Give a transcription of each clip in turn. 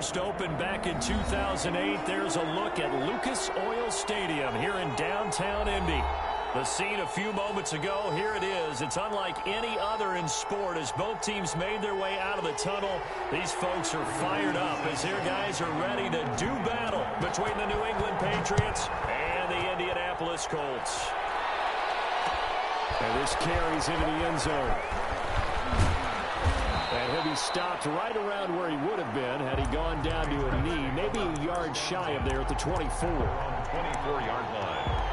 first opened back in 2008. There's a look at Lucas Oil Stadium here in downtown Indy. The scene a few moments ago, here it is. It's unlike any other in sport as both teams made their way out of the tunnel. These folks are fired up as their guys are ready to do battle between the New England Patriots and the Indianapolis Colts. And this carries into the end zone. And he'll be stopped right around where he would have been had he gone down to a knee, maybe a yard shy of there at the 24. On the 24-yard line.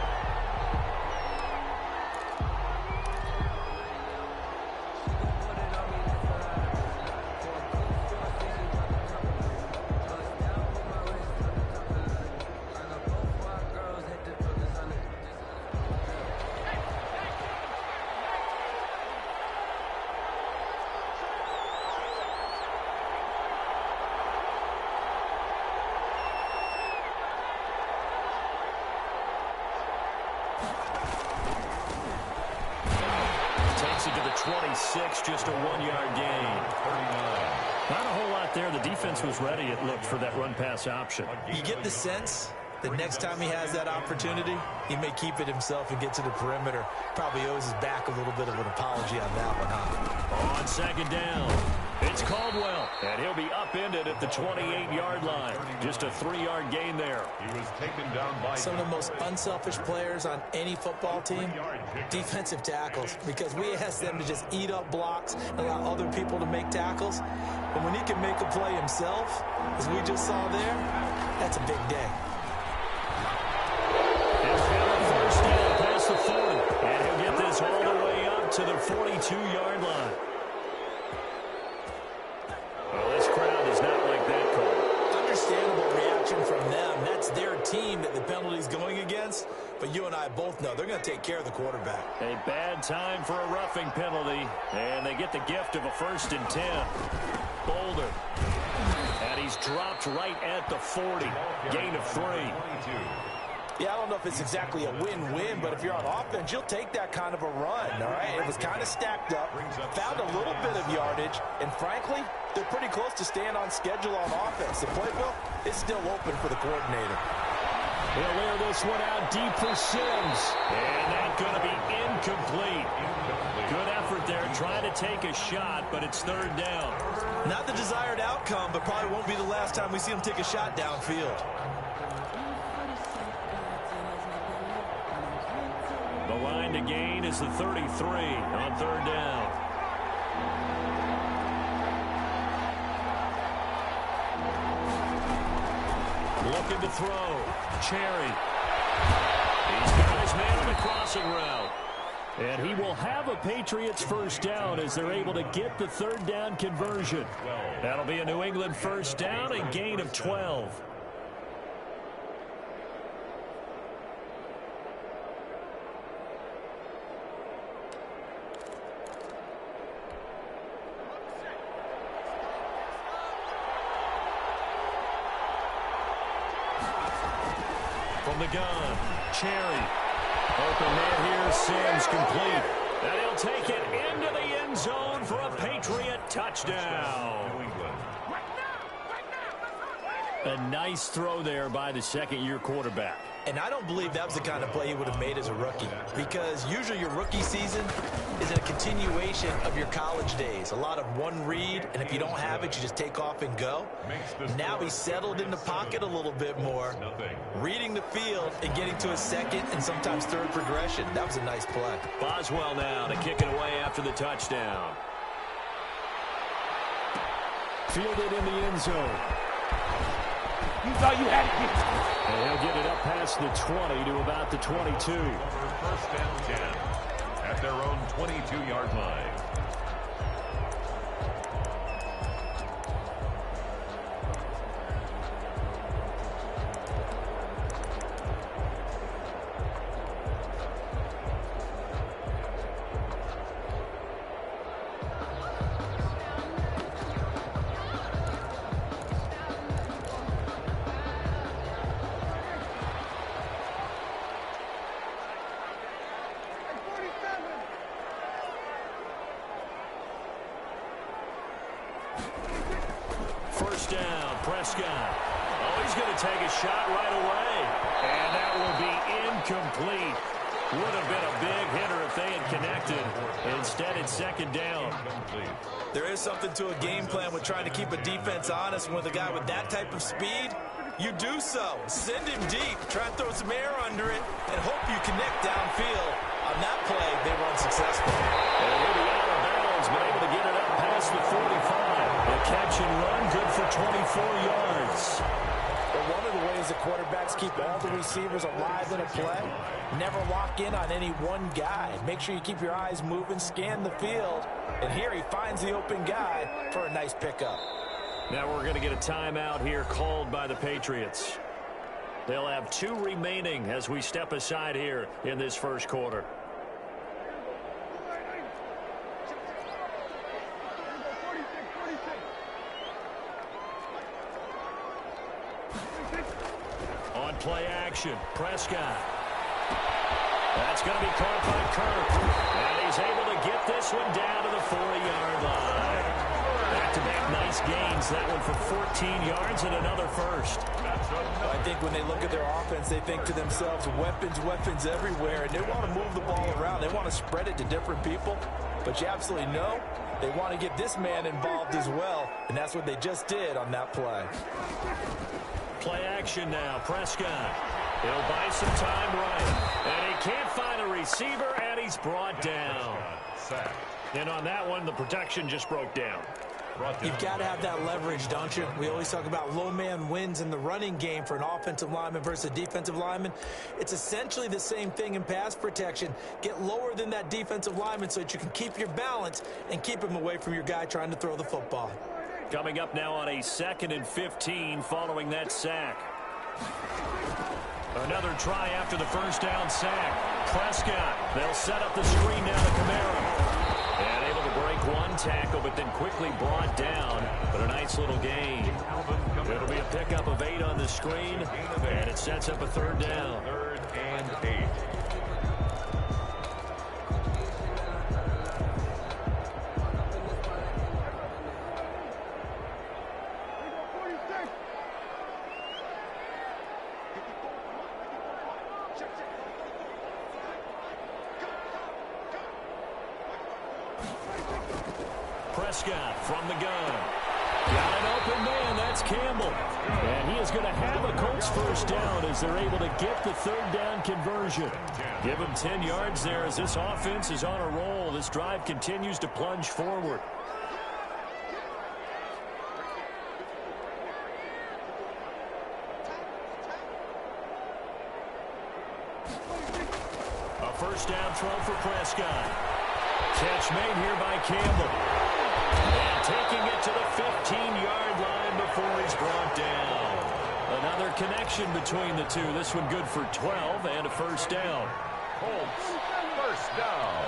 It to the 26, just a 1-yard gain. 39. Not a whole lot there. The defense was ready, it looked, for that run-pass option. You get the sense that next time he has that opportunity, he may keep it himself and get to the perimeter. Probably owes his back a little bit of an apology on that one, huh? On second down, it's Caldwell, and he'll be upended at the 28-yard line. Just a 3-yard gain there. He was taken down by some of the most unselfish players on any football team, defensive tackles, because we ask them to just eat up blocks and allow other people to make tackles. But when he can make a play himself, as we just saw there, that's a big day. First down past the 40, and he'll get this all the way up to the 42-yard line. Well, this crowd is not like that, Cole. Understandable reaction from them. That's their team that the penalty's going against. But you and I both know they're going to take care of the quarterback. A bad time for a roughing penalty, and they get the gift of a 1st and 10. Boulder. And he's dropped right at the 40. Gain of 3. Yeah, I don't know if it's exactly a win-win, but if you're on offense, you'll take that kind of a run, all right? It was kind of stacked up, found a little bit of yardage, and frankly, they're pretty close to staying on schedule on offense. The playbook is still open for the coordinator. He'll air this one out deep for Sims, and that's going to be incomplete. Good effort there, trying to take a shot, but it's 3rd down. Not the desired outcome, but probably won't be the last time we see him take a shot downfield. The line to gain is the 33 on 3rd down. Looking to throw. Cherry. He's got his man on the crossing route. And he will have a Patriots 1st down as they're able to get the 3rd down conversion. That'll be a New England 1st down and gain of 12. From the gun, Cherry. Open man here, Sims complete. And he'll take it into the end zone for a Patriot touchdown. A nice throw there by the 2nd-year quarterback. And I don't believe that was the kind of play he would have made as a rookie, because usually your rookie season is a continuation of your college days. A lot of one read, and if you don't have it, you just take off and go. Now he's settled in the pocket a little bit more, reading the field and getting to his 2nd and sometimes 3rd progression. That was a nice play. Boswell now to kick it away after the touchdown. Fielded in the end zone. You thought you had it. And he'll get it up past the 20 to about the 22. 1st and 10 at their own 22-yard line. Prescott. Oh, he's going to take a shot right away. And that will be incomplete. Would have been a big hitter if they had connected. Instead, it's second down. There is something to a game plan with trying to keep a defense honest. With a guy with that type of speed, you do so. Send him deep. Try and throw some air under it and hope you connect downfield. On that play, they were unsuccessful. And he'll be out of bounds, but able to get it up past the 45. The catch and run, good for 24 yards. But one of the ways the quarterbacks keep all the receivers alive in a play, never lock in on any one guy. Make sure you keep your eyes moving, scan the field. And here he finds the open guy for a nice pickup. Now we're going to get a timeout here called by the Patriots. They'll have 2 remaining as we step aside here in this first quarter. On play action, Prescott. That's going to be caught by Kirk. And he's able to get this one down to the 40-yard line. Back-to-back nice gains. That one for 14 yards and another first. I think when they look at their offense, they think to themselves, weapons, weapons everywhere. And they want to move the ball around. They want to spread it to different people. But you absolutely know they want to get this man involved as well. And that's what they just did on that play. Play action now. Prescott. He'll buy some time right. And he can't find a receiver, and he's brought down. And on that one, the protection just broke down. You've got to have that leverage, don't you? We always talk about low man wins in the running game for an offensive lineman versus a defensive lineman. It's essentially the same thing in pass protection. Get lower than that defensive lineman so that you can keep your balance and keep him away from your guy trying to throw the football. Coming up now on a 2nd and 15 following that sack. Another try after the first down sack. Prescott. They'll set up the screen now to Kamara. And able to break one tackle, but then quickly brought down. But a nice little gain. It'll be a pickup of 8 on the screen, and it sets up a 3rd down. 3rd and 8. Prescott from the gun. Got an open man. That's Campbell. And he is going to have a Colts first down as they're able to get the 3rd down conversion. Give him 10 yards there as this offense is on a roll. This drive continues to plunge forward. A first down throw for Prescott. Catch made here by Campbell. And taking it to the 15-yard line before he's brought down. Another connection between the two. This one good for 12 and a first down. Colts, first down.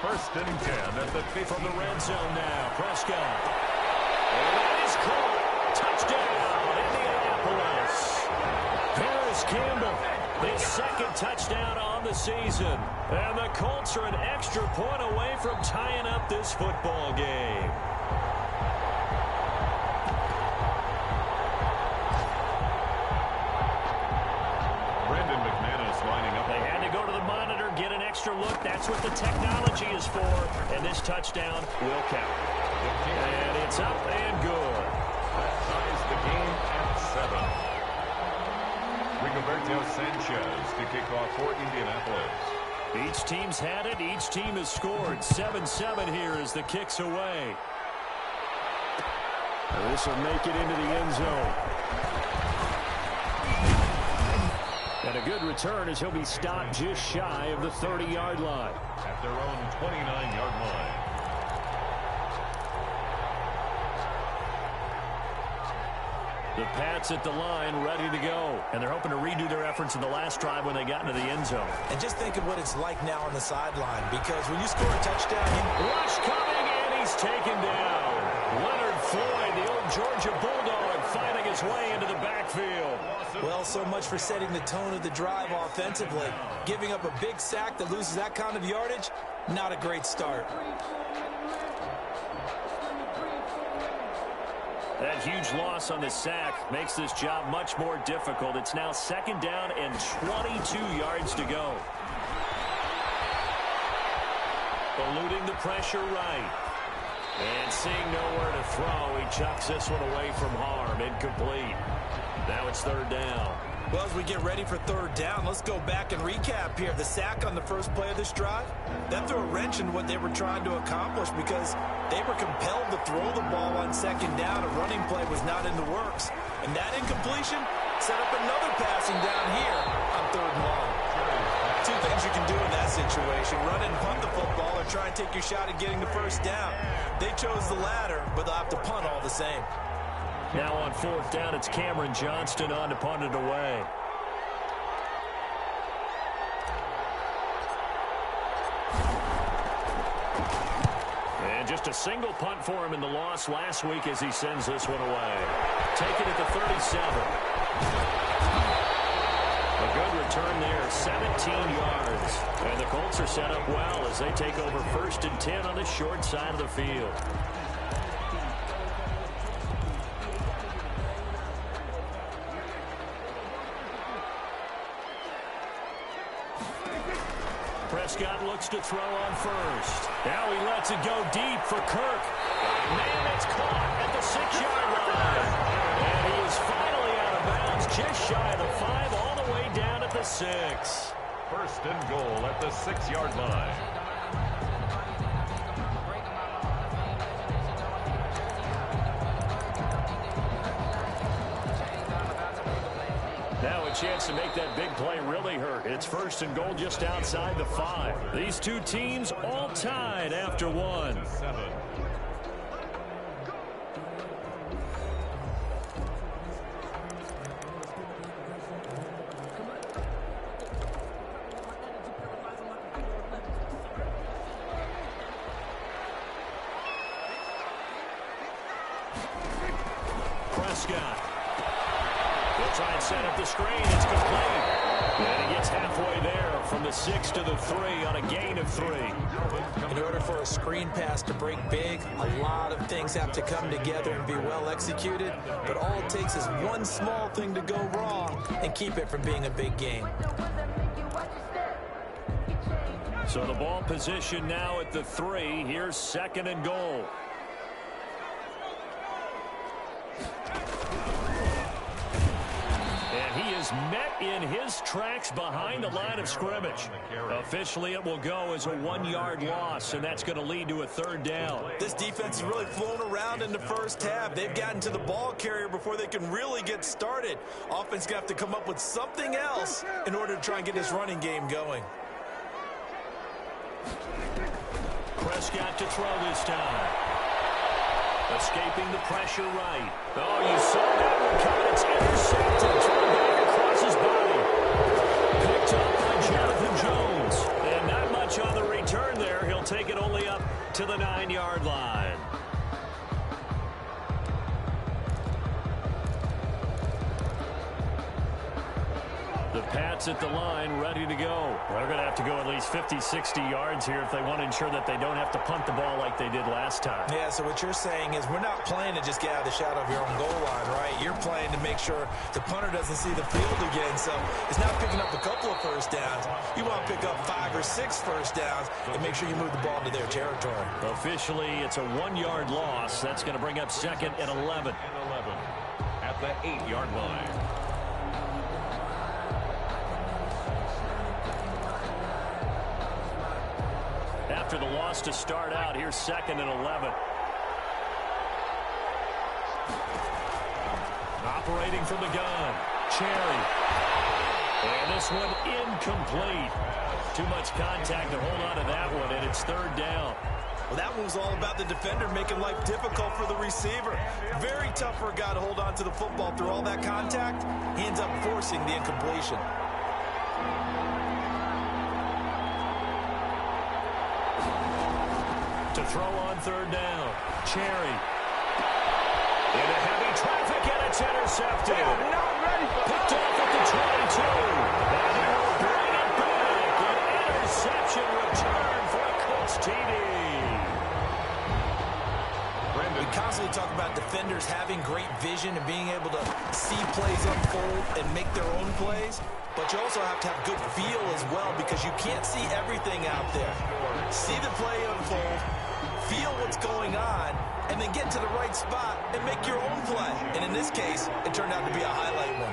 1st and 10 at the 50. From the red zone now, Prescott. And that is caught. Touchdown, Indianapolis. Paris Campbell, his 2nd touchdown on the season. And the Colts are an extra point away from tying up this football game. Brendan McManus lining up. They had to go to the monitor, get an extra look. That's what the technology is for. And this touchdown will count. And it's up and good. That ties the game at 7. Rigoberto Sanchez to kick off for Indianapolis. Each team's had it. Each team has scored. 7-7 here as the kick's away. And this will make it into the end zone. And a good return as he'll be stopped just shy of the 30-yard line. At their own 29-yard line. The Pats at the line, ready to go. And they're hoping to redo their efforts in the last drive when they got into the end zone. And just think of what it's like now on the sideline, because when you score a touchdown, rush coming, and he's taken down. Leonard Floyd, the old Georgia Bulldog, fighting his way into the backfield. Well, so much for setting the tone of the drive offensively. Giving up a big sack that loses that kind of yardage, not a great start. That huge loss on the sack makes this job much more difficult. It's now 2nd down and 22 yards to go. Eluding the pressure right. And seeing nowhere to throw, he chucks this one away from harm. Incomplete. Now it's 3rd down. Well, as we get ready for 3rd down, let's go back and recap here. The sack on the first play of this drive, that threw a wrench in what they were trying to accomplish because they were compelled to throw the ball on 2nd down. A running play was not in the works. And that incompletion set up another passing down here on 3rd and long. Two things you can do in that situation: run and punt the football, or try and take your shot at getting the 1st down. They chose the latter, but they'll have to punt all the same. Now on 4th down, it's Cameron Johnston on to punt it away. And just a single punt for him in the loss last week as he sends this one away. Taken at the 37. A good return there, 17 yards. And the Colts are set up well as they take over 1st and 10 on the short side of the field. Prescott looks to throw on 1st. Now he lets it go deep for Kirk. Man, it's caught at the 6-yard line. And he is finally out of bounds, just shy of the 5, all the way down at the 6. 1st and goal at the 6-yard line. Now a chance to make that big play really hurt. It's 1st and goal just outside the 5. These two teams all tied after 1. 7. Prescott. They'll try and set up the screen. It's complete. And he gets halfway there from the 6 to the 3 on a gain of 3. In order for a screen pass to break big, a lot of things have to come together and be well executed. But all it takes is one small thing to go wrong and keep it from being a big game. So the ball position now at the 3. Here's 2nd and goal. And he is met in his tracks behind the line of scrimmage. Officially, it will go as a 1-yard loss, and that's going to lead to a 3rd down. This defense has really flown around in the first half. They've gotten to the ball carrier before they can really get started. Offense going to have to come up with something else in order to try and get this running game going. Prescott to throw this time. Escaping the pressure right. Oh, you saw that one coming. It's intercepted. Thrown back across his body. Picked up by Jonathan Jones. And not much on the return there. He'll take it only up to the 9-yard line. The Pats at the line, ready to go. They're going to have to go at least 50, 60 yards here if they want to ensure that they don't have to punt the ball like they did last time. Yeah, so what you're saying is we're not playing to just get out of the shadow of your own goal line, right? You're playing to make sure the punter doesn't see the field again. So it's not picking up a couple of 1st downs. You want to pick up 5 or 6 1st downs and make sure you move the ball into their territory. Officially, it's a 1-yard loss. That's going to bring up 2nd and 11. At the 8-yard line. After the loss to start out, here's 2nd and 11. Operating from the gun, Cherry. And this one incomplete. Too much contact to hold on to that one, and it's 3rd down. Well, that one was all about the defender making life difficult for the receiver. Very tough for a guy to hold on to the football through all that contact. He ends up forcing the incompletion. To throw on 3rd down, Cherry. Into heavy traffic, and it's intercepted. Picked off at the 22. And they will bring it back. An interception return for a Colts TD. We constantly talk about defenders having great vision and being able to see plays unfold and make their own plays. But you also have to have good feel as well because you can't see everything out there. See the play unfold, feel what's going on, and then get to the right spot and make your own play. And in this case, it turned out to be a highlight one.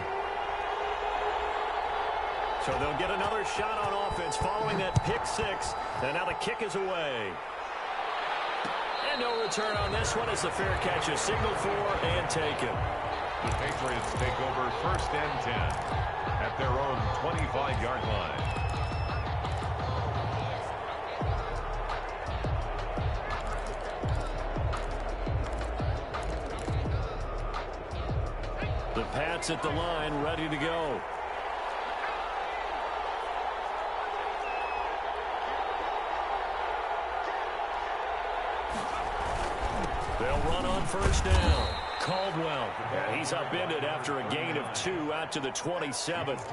So they'll get another shot on offense following that pick six. And now the kick is away. And no return on this one as the fair catch is signaled for and taken. The Patriots take over 1st and 10 at their own 25-yard line. The Pats at the line, ready to go. They'll run on 1st down. Caldwell, he's upended after a gain of 2 out to the 27th.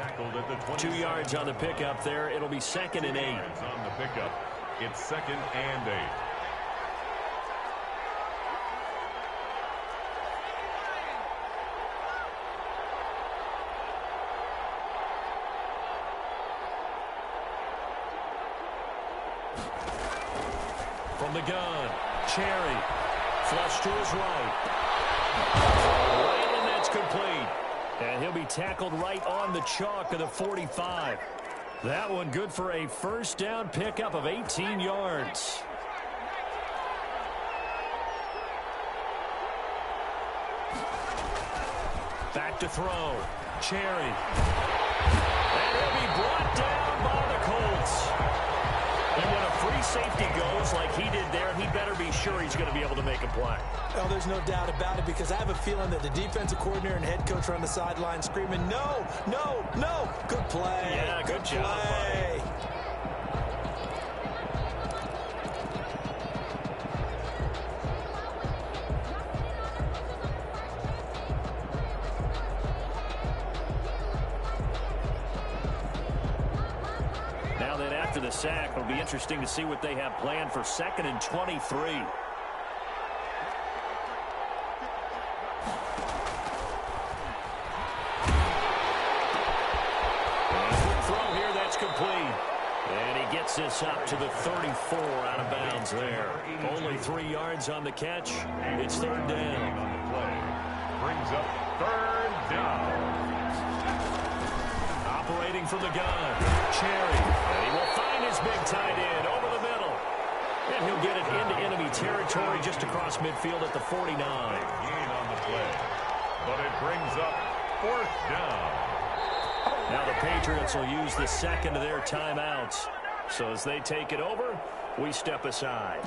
2 yards on the pickup there. It'll be 2nd and 8. On the pickup, it's 2nd and 8. From the gun, Cherry, flush to his right. And that's complete. And he'll be tackled right on the chalk of the 45. That one good for a 1st down pickup of 18 yards. Back to throw. Cherry. And he'll be brought down by the Colts. And when a free safety goes like he did there, he better be sure he's going to be able to make a play. Well, there's no doubt about it because I have a feeling that the defensive coordinator and head coach are on the sideline screaming, no, no, no. Good play. Yeah, good job, buddy. Now that after the sack, it'll be interesting to see what they have planned for 2nd and 23. This up to the 34 out of bounds there. Only 3 yards on the catch. It's 3rd down. On the play. Brings up 3rd down. Operating from the gun. Cherry. And he will find his big tight end over the middle. And he'll get it into enemy territory just across midfield at the 49. Gain on the play. But it brings up 4th down. Now the Patriots will use the 2nd of their timeouts. So as they take it over, we step aside.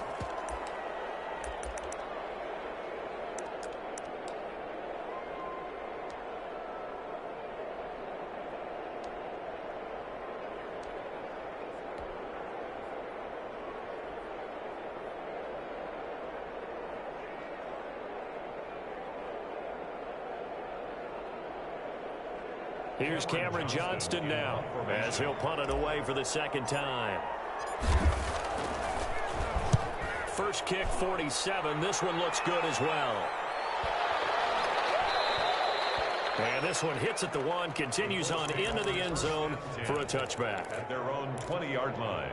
Here's Cameron Johnston now as he'll punt it away for the 2nd time. First kick, 47. This one looks good as well. And this one hits at the 1, continues on into the end zone for a touchback. At their own 20-yard line.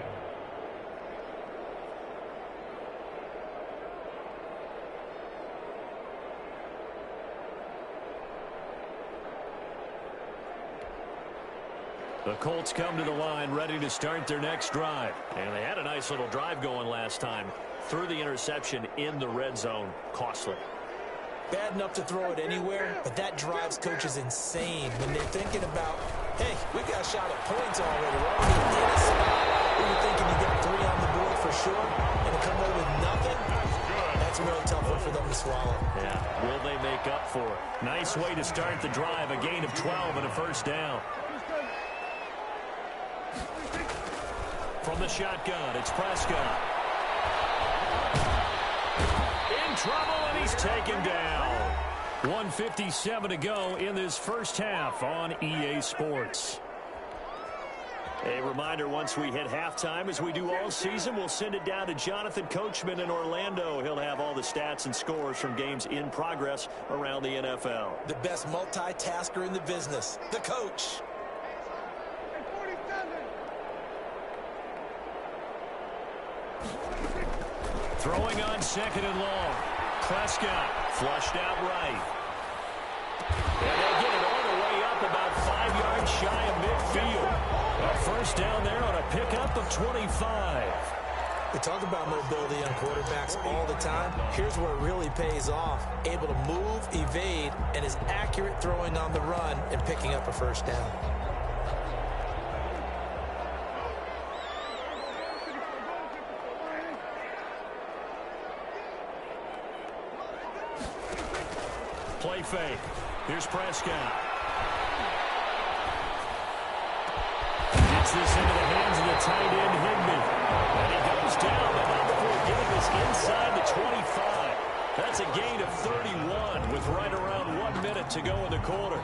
The Colts come to the line ready to start their next drive. And they had a nice little drive going last time. Threw the interception in the red zone. Costly. Bad enough to throw it anywhere, but that drives coaches insane when they're thinking about, hey, we got a shot at points already. We're already in a spot where you're thinking you got 3 on the board for sure, and to come away with nothing, that's a real tough one for them to swallow. Yeah, will they make up for it? Nice way to start the drive. A gain of 12 and a 1st down. From the shotgun, it's Prescott. In trouble, and he's taken down. 1:57 to go in this first half on EA Sports. A reminder, once we hit halftime, as we do all season, we'll send it down to Jonathan Coachman in Orlando. He'll have all the stats and scores from games in progress around the NFL. The best multitasker in the business, the coach. Throwing on second and long. Prescott flushed out right. And they get it all the way up about 5 yards shy of midfield. A first down there on a pickup of 25. We talk about mobility on quarterbacks all the time. Here's where it really pays off. Able to move, evade, and is accurate throwing on the run and picking up a first down. Play fake. Here's Prescott. Gets this into the hands of the tight end, Higbee. And he goes down, but not before getting this inside the 25. That's a gain of 31 with right around 1 minute to go in the quarter.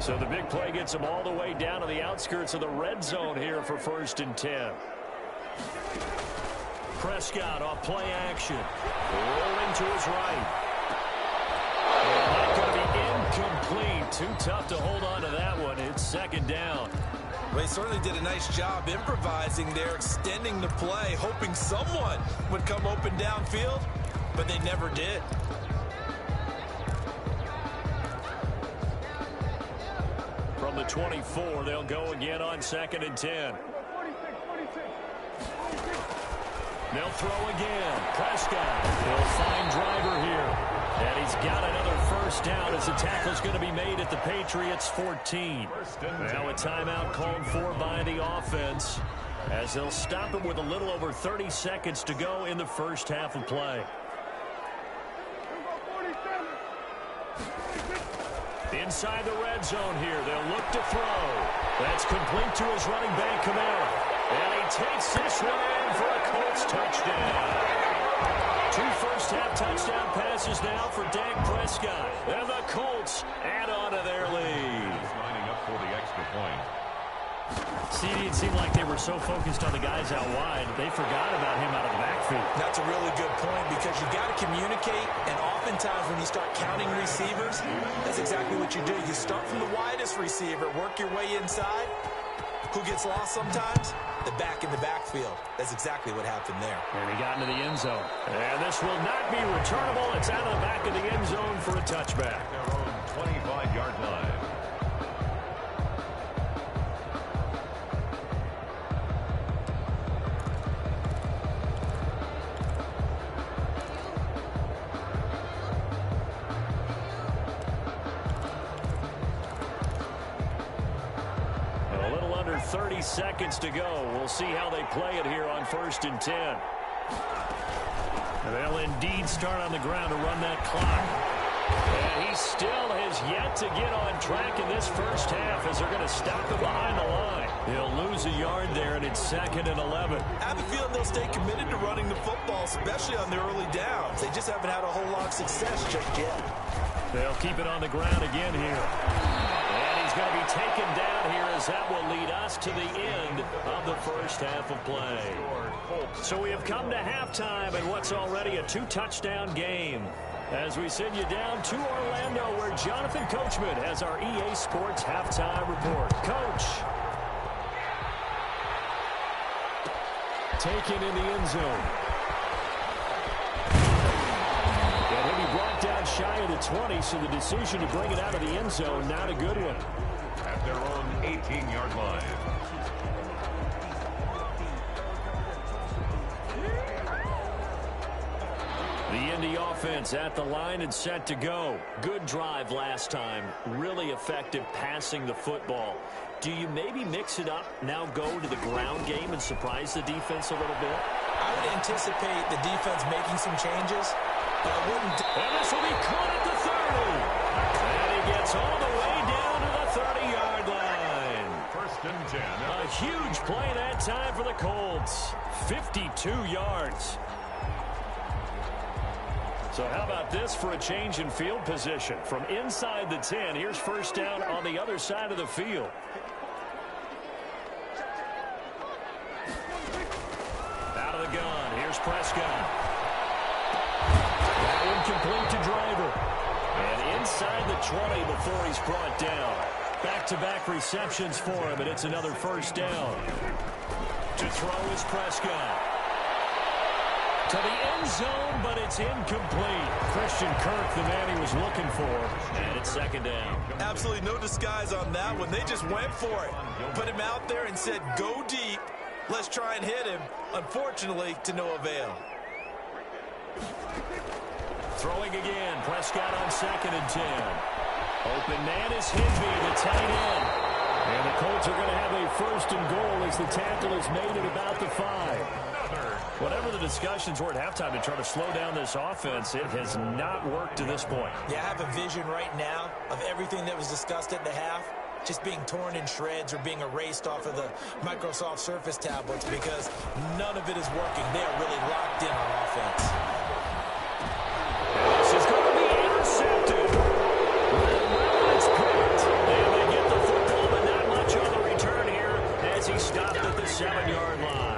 So the big play gets him all the way down to the outskirts of the red zone here for 1st and 10. Prescott off play action. Rolling to his right. And that's going to be incomplete. Too tough to hold on to that one. It's 2nd down. Well, he certainly did a nice job improvising there, extending the play, hoping someone would come open downfield, but they never did. From the 24, they'll go again on 2nd and 10. They'll throw again. Prescott. He'll find Driver here. And he's got another first down as the tackle's going to be made at the Patriots 14. Now a timeout called for by the offense as they'll stop him with a little over 30 seconds to go in the first half of play. Inside the red zone here. They'll look to throw. That's complete to his running back, Kamara. And he takes this one in for a Colts touchdown. 2 first-half touchdown passes now for Dak Prescott. And the Colts add on to their lead. Lining up for the extra point. CD, it seemed like they were so focused on the guys out wide, they forgot about him out of the backfield. That's a really good point because you got to communicate, and oftentimes when you start counting receivers, that's exactly what you do. You start from the widest receiver, work your way inside. Who gets lost sometimes? The back in the backfield. That's exactly what happened there. And he got into the end zone. And this will not be returnable. It's out of the back of the end zone for a touchback. Their own 25-yard line. A little under 30 seconds to go. We'll see how they play it here on 1st and 10. And they'll indeed start on the ground to run that clock. And he still has yet to get on track in this first half as they're going to stop him behind the line. He'll lose a yard there, and it's 2nd and 11. I have a feeling they'll stay committed to running the football, especially on their early downs. They just haven't had a whole lot of success just yet. They'll keep it on the ground again here. And he's going to be taken down here as that will lead us to the end of the first half of play. So we have come to halftime in what's already a 2-touchdown game. As we send you down to Orlando where Jonathan Coachman has our EA Sports halftime report. Coach. Taken in the end zone. And he'll be brought down shy of the 20, so the decision to bring it out of the end zone, not a good one. At their own 18-yard line. The Indy offense at the line and set to go. Good drive last time. Really effective passing the football. Do you maybe mix it up, now go to the ground game and surprise the defense a little bit? I would anticipate the defense making some changes, but I wouldn't. And this will be caught at the 30. And he gets all the way down to the 30-yard line. 1st and 10. A huge play that time for the Colts. 52 yards. So how about this for a change in field position? From inside the 10, here's first down on the other side of the field. Out of the gun, here's Prescott. That one complete to Driver. And inside the 20 before he's brought down. Back-to-back receptions for him, and it's another first down. To throw is Prescott. To the end zone, but it's incomplete. Christian Kirk, the man he was looking for, and it's second down. Absolutely no disguise on that one. They just went for it. Put him out there and said, go deep. Let's try and hit him. Unfortunately, to no avail. Throwing again. Prescott on 2nd and 10. Open man is Higbee, the tight end. And the Colts are going to have a first and goal as the tackle is made at about the 5. Whatever the discussions were at halftime to try to slow down this offense, it has not worked to this point. Yeah, I have a vision right now of everything that was discussed at the half just being torn in shreds or being erased off of the Microsoft Surface tablets because none of it is working. They are really locked in on offense. This is going to be intercepted. It's picked. And they get the football, but not much on the return here as he stopped at the 7-yard line.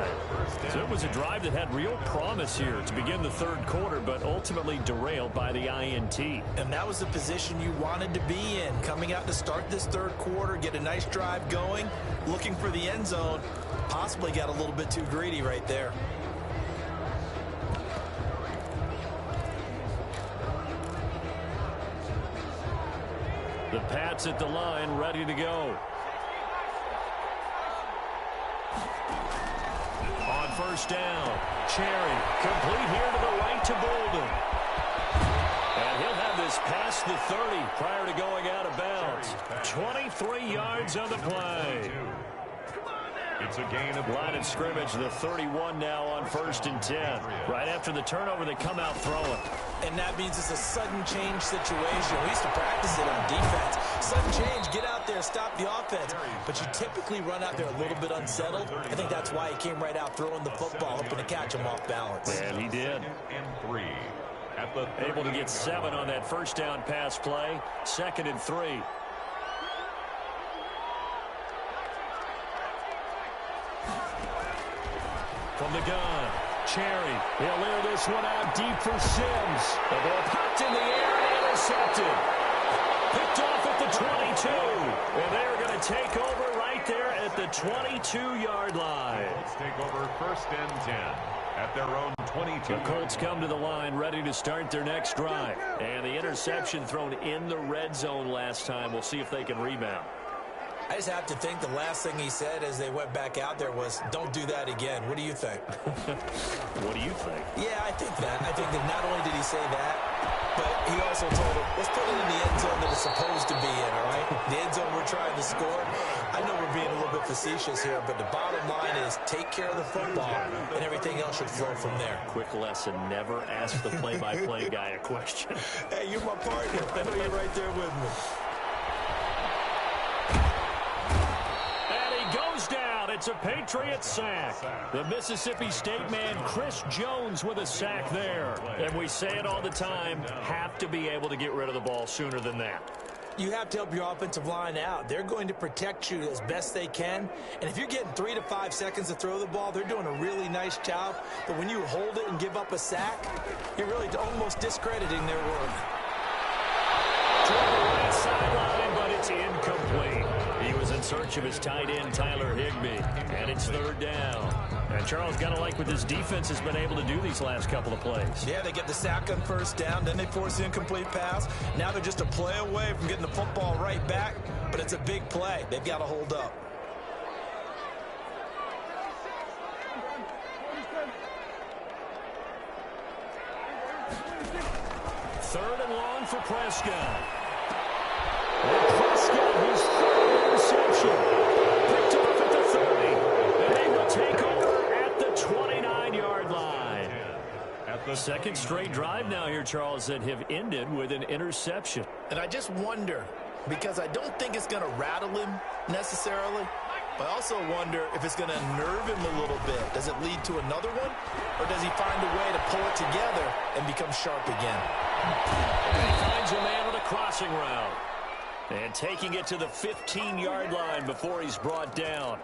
So it was a drive that had real promise here to begin the third quarter, but ultimately derailed by the INT. And that was the position you wanted to be in. Coming out to start this third quarter, get a nice drive going, looking for the end zone. Possibly got a little bit too greedy right there. The Pats at the line, ready to go. On first down, Cherry, complete here to the right to Bolden. And he'll have this past the 30 prior to going out of bounds. 23 yards on the play. It's a gain of line of scrimmage, the 31 now on 1st and 10. Right after the turnover, they come out throwing. And that means it's a sudden change situation. We used to practice it on defense. Sudden change, get out there, stop the offense. But you typically run out there a little bit unsettled. I think that's why he came right out throwing the football, hoping to catch him off balance. And he did. And 3. Able to get 7 on that first down pass play. 2nd and 3. From the gun, Cherry. He'll air this one out deep for Sims. The ball popped in the air and intercepted. Picked off at the 22. And they're going to take over right there at the 22-yard line. Colts take over 1st and 10 at their own 22. The Colts come to the line ready to start their next drive. And the interception thrown in the red zone last time. We'll see if they can rebound. I just have to think the last thing he said as they went back out there was, don't do that again. What do you think? What do you think? Yeah, I think that. I think that not only did he say that, but he also told him, let's put it in the end zone that it's supposed to be in, all right? The end zone we're trying to score. I know we're being a little bit facetious here, but the bottom line is take care of the football, and everything else should flow from there. Quick lesson, never ask the play-by-play guy a question. Hey, you're my partner. I know you're right there with me. It's a Patriots sack. The Mississippi State man, Chris Jones, with a sack there. And we say it all the time, have to be able to get rid of the ball sooner than that. You have to help your offensive line out. They're going to protect you as best they can. And if you're getting 3 to 5 seconds to throw the ball, they're doing a really nice job. But when you hold it and give up a sack, you're really almost discrediting their work. Toward the right sideline, but it's incomplete. He was in search of his tight end, Tyler Higbee, and it's 3rd down. And Charles got to like what this defense has been able to do these last couple of plays. Yeah, they get the sack on 1st down, then they force the incomplete pass. Now they're just a play away from getting the football right back, but it's a big play. They've got to hold up. Third and long for Prescott. And Prescott, his 3rd interception. Picked off at the 30. And they will take over at the 29-yard line. The second straight drive now here, Charles, that have ended with an interception. And I just wonder, because I don't think it's going to rattle him necessarily, I also wonder if it's going to nerve him a little bit. Does it lead to another one? Or does he find a way to pull it together and become sharp again? And he finds a man on a crossing route. And taking it to the 15-yard line before he's brought down.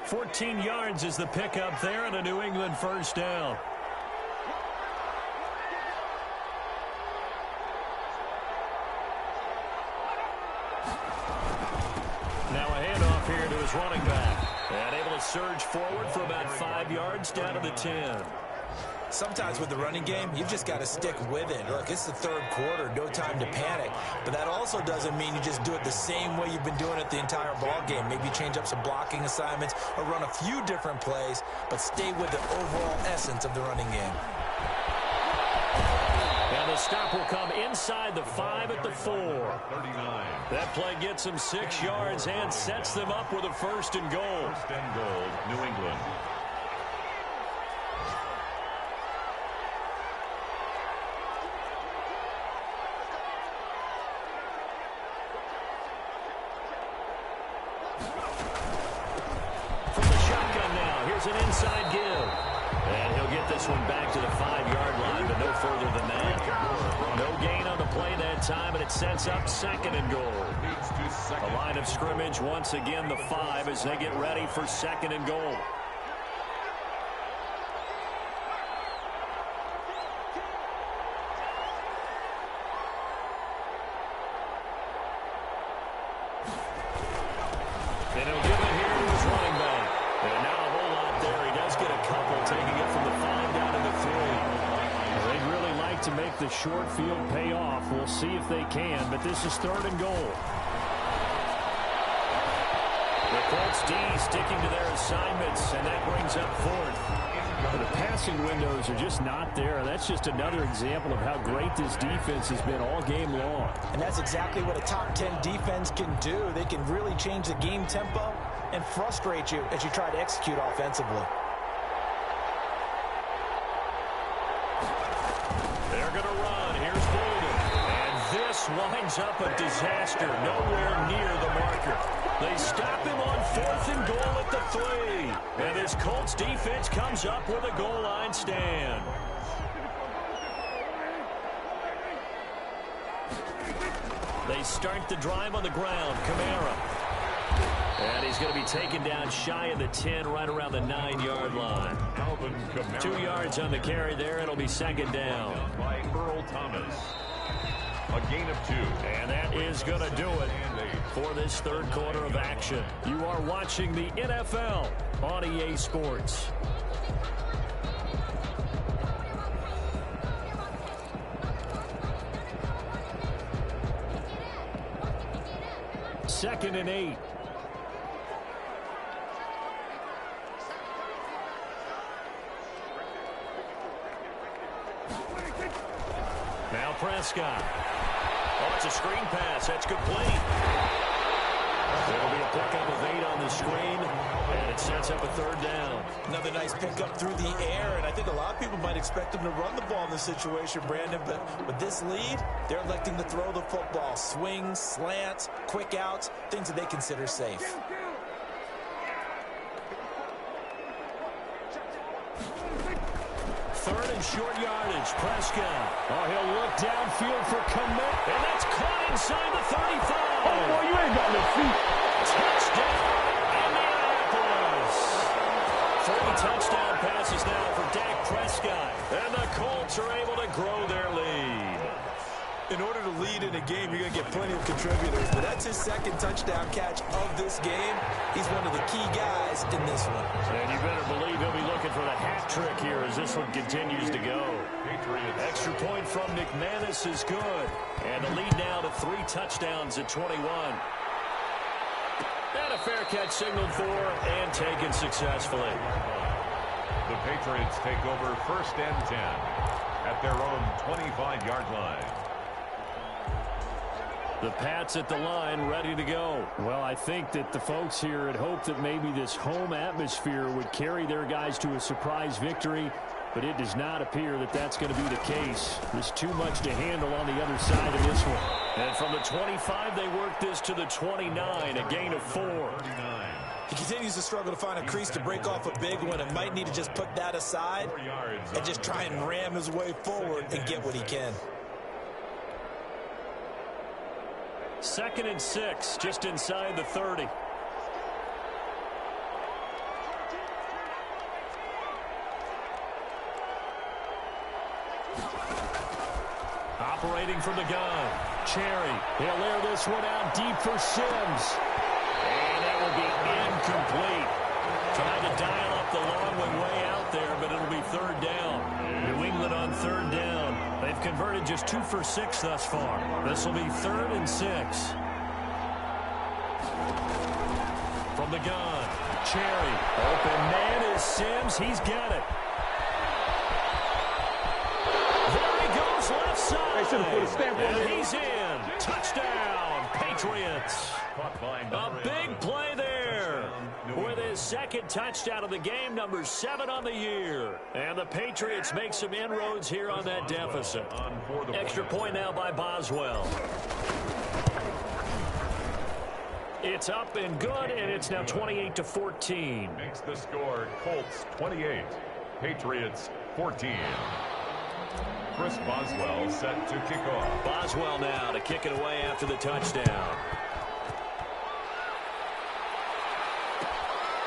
14 yards is the pickup there and a New England first down. Now a handoff here to his running back. And able to surge forward for about 5 yards down to the 10. Sometimes with the running game, you've just got to stick with it. Look, it's the third quarter, no time to panic. But that also doesn't mean you just do it the same way you've been doing it the entire ball game. Maybe change up some blocking assignments or run a few different plays, but stay with the overall essence of the running game. And the stop will come inside the 5 at the 4. 39. That play gets them 6 yards and sets them up with a first and goal. First and goal, New England. From the shotgun now, here's an inside give. And he'll get this one back to the 5-yard line, but no further than that. No gain on the play that time, and it sets up second and goal. The line of scrimmage, once again, the 5 as they get ready for second and goal. And he'll give it here to his running back. And not a whole lot there. He does get a couple, taking it from the 5 down to the 3. They'd really like to make the short field pay off. We'll see if they can, but this is third and goal. The Colts D sticking to their assignments, and that brings up fourth. The passing windows are just not there. That's just another example of how great this defense has been all game long. And that's exactly what a top 10 defense can do. They can really change the game tempo and frustrate you as you try to execute offensively. They're going to run. Here's Bolden. And this winds up a disaster. Nowhere near the marker. They stop him on 4th and goal at the 3. And this Colts defense comes up with a goal line stand. They start the drive on the ground. Kamara. And he's going to be taken down shy of the 10, right around the 9-yard line. 2 yards on the carry there. It'll be second down. By Earl Thomas. A gain of 2. And that is going to do it for this third quarter of action. You are watching the NFL on EA Sports. Second and 8. Now Prescott. Oh, it's a screen pass. That's complete. It'll be a pickup of 8 on the screen, and it sets up a third down. Another nice pickup through the air, and I think a lot of people might expect him to run the ball in this situation, Brandon, but with this lead, they're electing to throw the football. Swings, slants, quick outs, things that they consider safe. Third and short yardage. Prescott. Oh, he'll look downfield for commit. And that's caught inside the 35. Oh, boy, you ain't got no feet. Touchdown, Indianapolis. 3 touchdown passes now for Dak Prescott. And the Colts are able to grow their lead. In order to lead in a game, you're going to get plenty of contributors, but that's his second touchdown catch of this game. He's one of the key guys in this one. And you better believe he'll be looking for the hat trick here as this one continues to go. Patriots. Extra point from McManus is good. And the lead now to 3 touchdowns at 21. And a fair catch signaled for and taken successfully. The Patriots take over first and 10 at their own 25-yard line. The Pats at the line, ready to go. Well, I think that the folks here had hoped that maybe this home atmosphere would carry their guys to a surprise victory. but it does not appear that that's going to be the case. There's too much to handle on the other side of this one. And from the 25, they work this to the 29, a gain of 4. He continues to struggle to find a crease to break off a big one and might need to just put that aside and just try and ram his way forward and get what he can. 2nd and 6, just inside the 30. Operating from the gun, Cherry. He'll air this one out deep for Sims. And that will be incomplete. Trying to dial up the long one way out there, but it'll be 3rd down. New England on 3rd down. They've converted just 2 for 6 thus far. This will be 3rd and 6. From the gun, Cherry. Open man is Sims. He's got it. There he goes, left side. They should have put a stamp on it. And he's in. Touchdown, Patriots. A big play there with his 2nd touchdown of the game, number 7 on the year. And the Patriots make some inroads here on that deficit. Extra point now by Boswell. It's up and good, and it's now 28-14. Makes the score Colts 28, Patriots 14. Chris Boswell set to kick off. Boswell now to kick it away after the touchdown.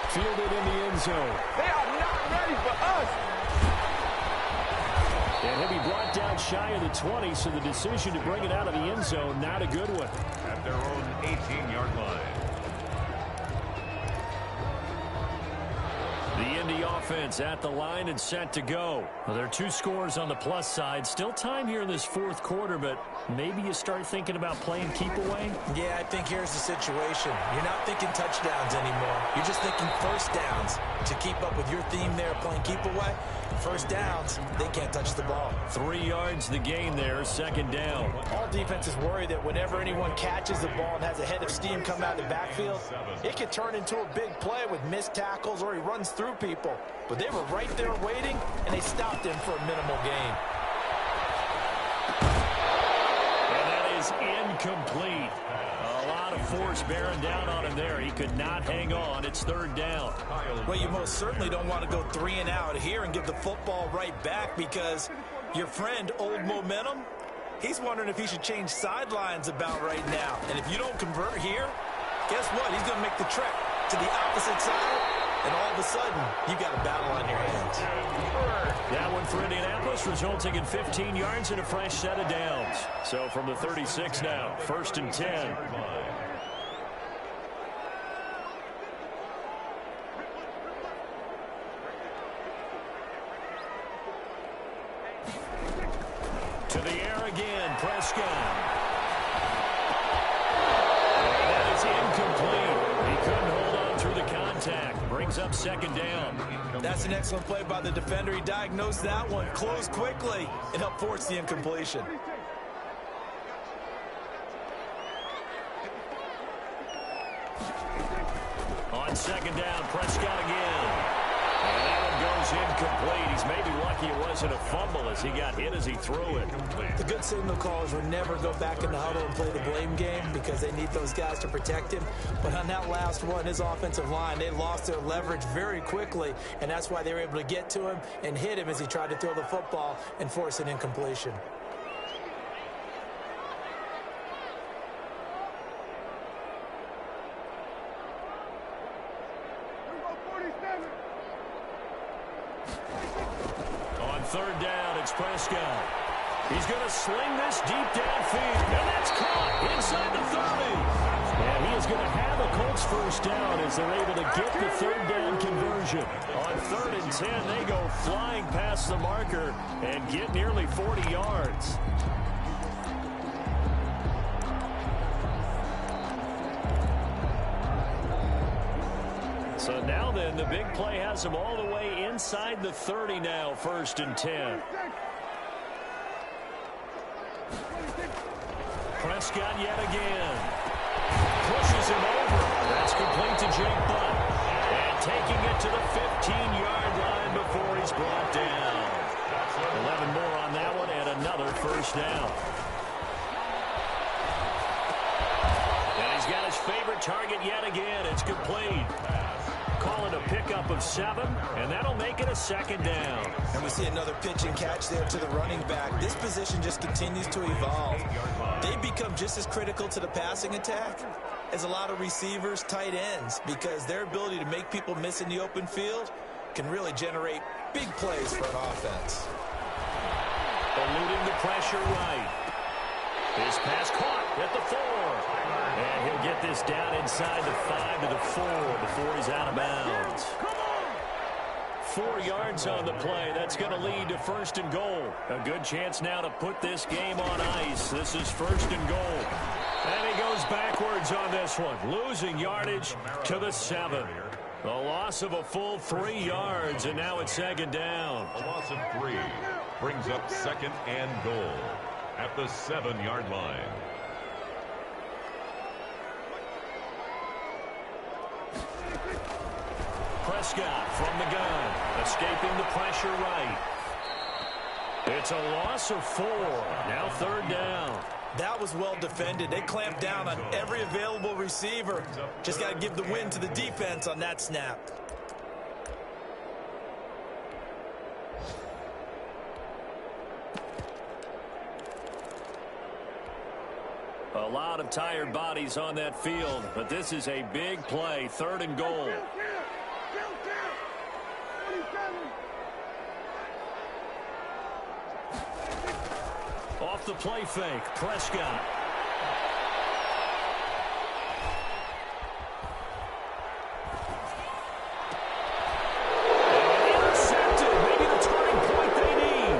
Fielded in the end zone. They are not ready for us. And he'll be brought down shy of the 20, so the decision to bring it out of the end zone, not a good one. At their own 18-yard line. The Indy offense at the line and set to go. Well, there are 2 scores on the plus side. Still time here in this 4th quarter, but maybe you start thinking about playing keep away? Yeah, I think here's the situation. You're not thinking touchdowns anymore. You're just thinking first downs. To keep up with your theme there, playing keep away, first downs, they can't touch the ball. 3 yards the gain there, 2nd down. All defenses worry that whenever anyone catches the ball and has a head of steam come out of the backfield, it could turn into a big play with missed tackles or he runs through people. But they were right there waiting, and they stopped him for a minimal gain. And that is incomplete. A lot of force bearing down on him there. He could not hang on. It's 3rd down. Well, you most certainly don't want to go 3 and out here and give the football right back because your friend, Old Momentum, he's wondering if he should change sidelines about right now. And if you don't convert here, guess what? He's going to make the trek to the opposite side. And all of a sudden, you got a battle on your hands. That one for Indianapolis, resulting in 15 yards and a fresh set of downs. So from the 36 now, 1st and 10. To the air again, Prescott. And that is incomplete. He couldn't hold on through the contact. Brings up 2nd down. That's an excellent play by the defender. He diagnosed that one, closed quickly, and helped force the incompletion. On 2nd down, Prescott again. And that one goes incomplete. He's maybe lucky it wasn't a fumble as he got hit as he threw it. The good signal callers would never go back in the huddle and play the blame game because they need those guys to protect him. But on that last one, his offensive line, they lost their leverage very quickly, and that's why they were able to get to him and hit him as he tried to throw the football and force an incompletion. On 3rd down, it's Prescott. He's going to sling this deep downfield, and that's caught inside the 30. And he is going to have a Colts 1st down as they're able to get the 3rd down conversion. On 3rd and 10, they go flying past the marker and get nearly 40 yards. So now then, the big play has them all the way inside the 30 now, 1st and 10. Prescott yet again. Pushes him over. That's complete to Jake Butt. And taking it to the 15-yard line before he's brought down. first down. And he's got his favorite target yet again. It's complete. Call it a pickup of 7, and that'll make it a second down. And we see another pitch and catch there to the running back. This position just continues to evolve. They become just as critical to the passing attack as a lot of receivers, tight ends, because their ability to make people miss in the open field can really generate big plays for an offense. Eluding the pressure right. His pass caught at the 4. And he'll get this down inside the 5 to the 4 before he's out of bounds. 4 yards on the play. That's going to lead to first and goal. A good chance now to put this game on ice. This is first and goal. And he goes backwards on this one, losing yardage to the 7. A loss of a full 3 yards, and now it's second down. A loss of 3 brings up second and goal at the 7-yard line. Prescott from the gun, escaping the pressure right. It's a loss of 4. Now third down. That was well defended. They clamped down on every available receiver. Just got to give the win to the defense on that snap. A lot of tired bodies on that field, but this is a big play, third and goal. Off the play fake, Prescott. And intercepted, maybe the turning point they need.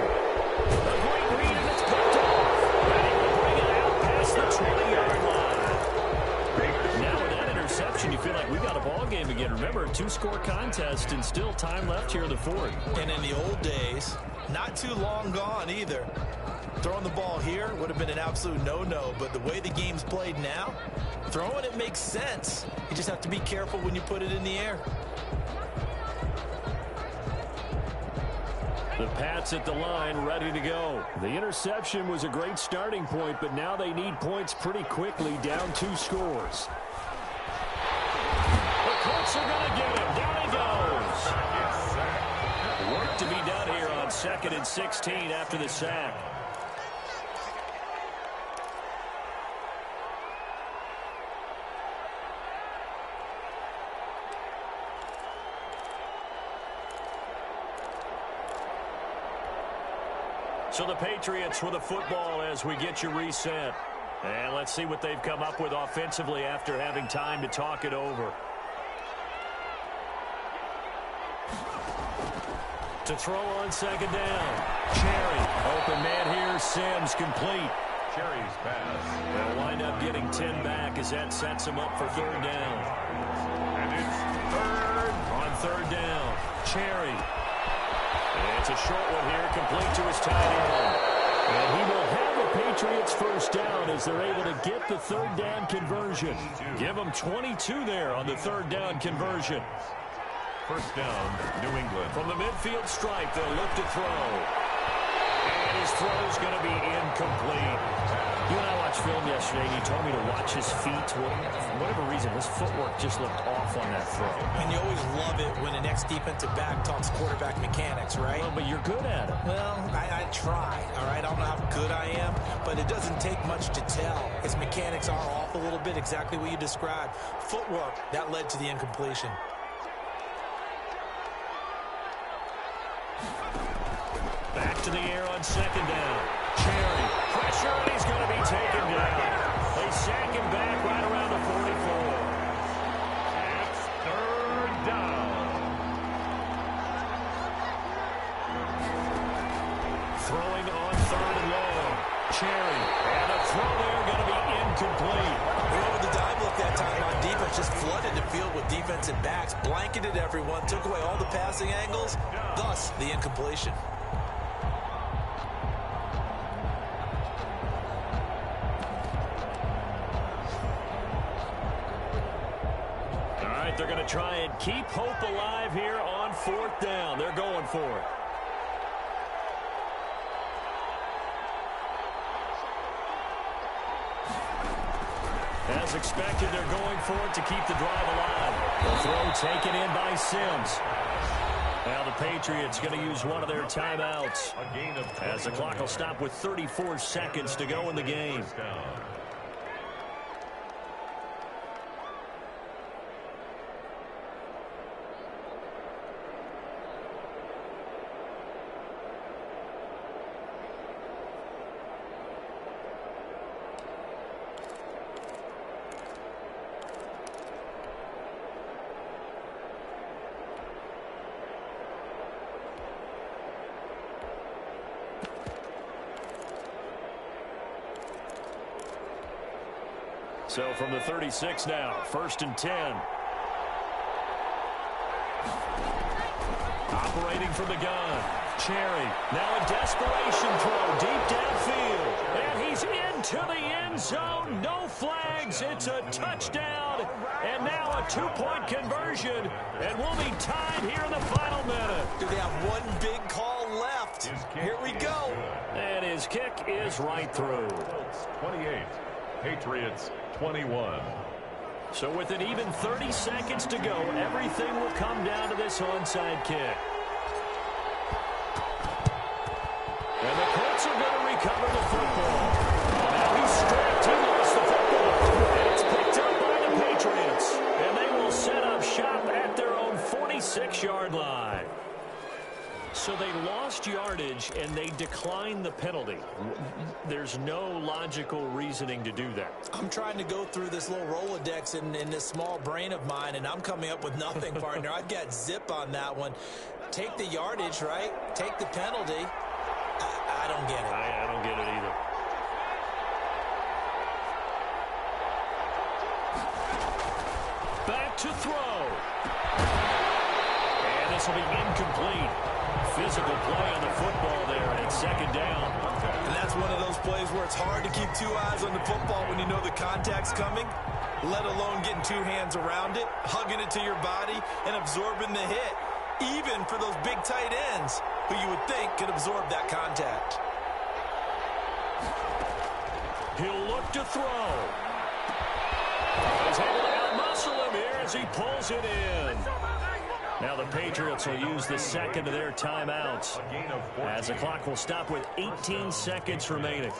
A great read, and it's picked off. Ready to bring it out past the 20-yard line. Now with that interception, you feel like we got a ball game again. Remember, a 2-score contest and still time left here in the 4th. And in the old days, not too long gone either. Throwing the ball here would have been an absolute no-no, but the way the game's played now, throwing it makes sense. You just have to be careful when you put it in the air. The Pats at the line, ready to go. The interception was a great starting point, but now they need points pretty quickly, down 2 scores. The Colts are going to get him. Down he goes. Work to be done here on 2nd and 16 after the sack. So the Patriots with a football as we get you reset. And let's see what they've come up with offensively after having time to talk it over. To throw on second down. Cherry. Open man here. Sims complete. Cherry's pass. They'll wind up getting 10 back as that sets him up for third down. And it's third. On third down. Cherry. It's a short one here, complete to his tight end. And he will have the Patriots first down as they're able to get the third down conversion. Give them 22 there on the third down conversion. First down, New England. From the midfield stripe, they'll look to throw. And his throw's going to be incomplete. You and I watched film yesterday, and you told me to watch his feet. For whatever reason, his footwork just looked off on that throw. And you always love it when the next defensive back talks quarterback mechanics, right? Well, but you're good at it. Well, I try, all right? I don't know how good I am, but it doesn't take much to tell. His mechanics are off a little bit, exactly what you described. Footwork, that led to the incompletion. Back to the air on second down. Cherry, pressure, and he's going to be taken down. They sack him back right around the 44. It's third down. Throwing on third and long. Cherry, and a throw there going to be incomplete. They went with the dive look that time on defense, just flooded the field with defensive backs, blanketed everyone, took away all the passing angles, thus the incompletion. They're going to try and keep hope alive here on fourth down. They're going for it. As expected, they're going for it to keep the drive alive. The throw taken in by Sims. Now the Patriots going to use one of their timeouts as the clock will stop with 34 seconds to go in the game. So from the 36 now, 1st and 10. Operating from the gun. Cherry. Now a desperation throw deep downfield. And he's into the end zone. No flags. It's a touchdown. And now a 2-point conversion. And we'll be tied here in the final minute. Do they have one big call left? Here we go. And his kick is right through. 28. Patriots 21. So with an even 30 seconds to go, everything will come down to this onside kick. And the Colts are going to recover the football. Now he's stripped. He lost the football. And it's picked up by the Patriots. And they will set up shop at their own 46-yard line. So they lost yardage, and they declined the penalty. There's no logical reasoning to do that. I'm trying to go through this little Rolodex in this small brain of mine, and I'm coming up with nothing, partner. I've got zip on that one. Take the yardage, right? Take the penalty. I don't get it. I don't get it either. Back to throw. And this will be incomplete. Physical play on the football there, and it's 2nd down. And that's one of those plays where it's hard to keep 2 eyes on the football when you know the contact's coming, let alone getting 2 hands around it, hugging it to your body, and absorbing the hit, even for those big tight ends who you would think could absorb that contact. He'll look to throw. He's able to outmuscle him here as he pulls it in. Now the Patriots will use the second of their timeouts as the clock will stop with 18 seconds remaining.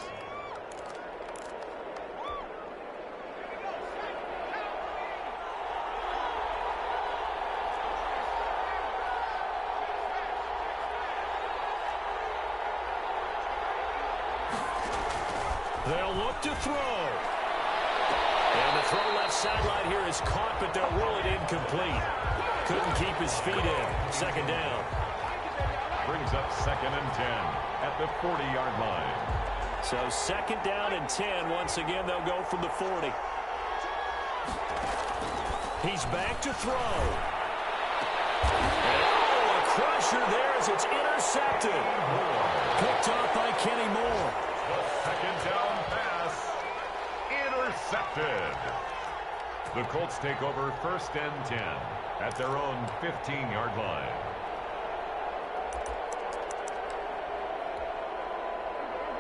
They'll look to throw. And the throw left sideline here is caught, but they'll rule it incomplete. Couldn't keep his feet in. 2nd down. Brings up 2nd and 10 at the 40-yard line. So 2nd down and 10. Once again, they'll go from the 40. He's back to throw. And a crusher there as it's intercepted. Picked off by Kenny Moore. The 2nd down pass. Intercepted. The Colts take over 1st and 10 at their own 15-yard line.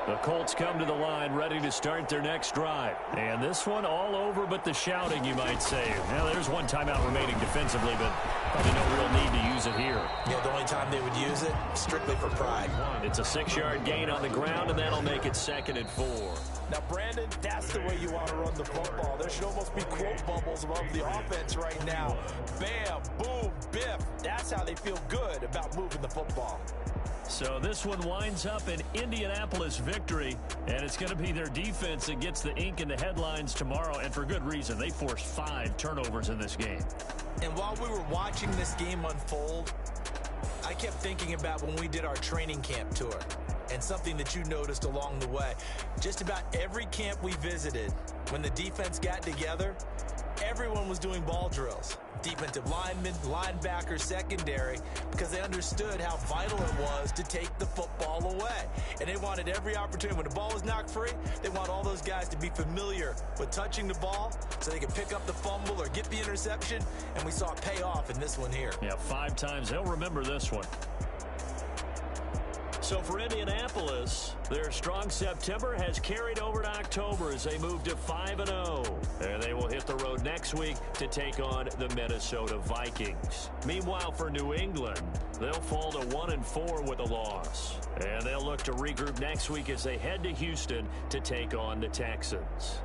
The Colts come to the line ready to start their next drive. And this one all over but the shouting, you might say. Now, there's one timeout remaining defensively, but probably no real need to use it here. Yeah, the only time they would use it, strictly for pride. It's a 6-yard gain on the ground, and that'll make it 2nd and 4. Now, Brandon, that's the way you want to run the football. There should almost be quote bubbles above the offense right now. Bam, boom, biff. That's how they feel good about moving the football. So this one winds up an Indianapolis victory, and it's going to be their defense that gets the ink in the headlines tomorrow, and for good reason. They forced 5 turnovers in this game. And while we were watching this game unfold, I kept thinking about when we did our training camp tour and something that you noticed along the way. Just about every camp we visited, when the defense got together, everyone was doing ball drills. Defensive linemen, linebackers, secondary, because they understood how vital it was to take the football away. And they wanted every opportunity. When the ball was knocked free, they want all those guys to be familiar with touching the ball so they could pick up the fumble or get the interception. And we saw it pay off in this one here. Yeah, 5 times. They'll remember this one. So for Indianapolis, their strong September has carried over to October as they move to 5-0. And they will hit the road next week to take on the Minnesota Vikings. Meanwhile, for New England, they'll fall to 1-4 with a loss. And they'll look to regroup next week as they head to Houston to take on the Texans.